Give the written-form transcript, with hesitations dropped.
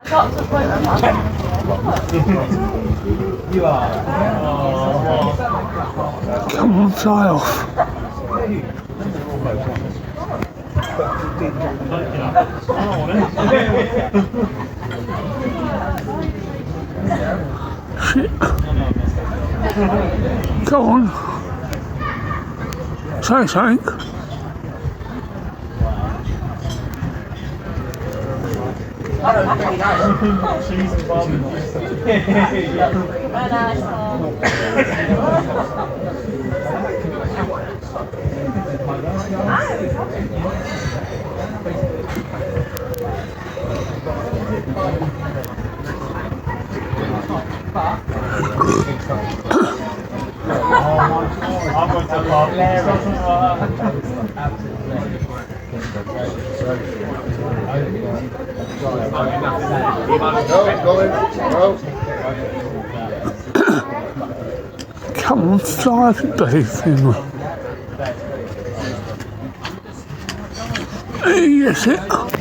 Come on, fly off. Shit. Go on. Say something. Come on, fly the bloody thing. Yes, it.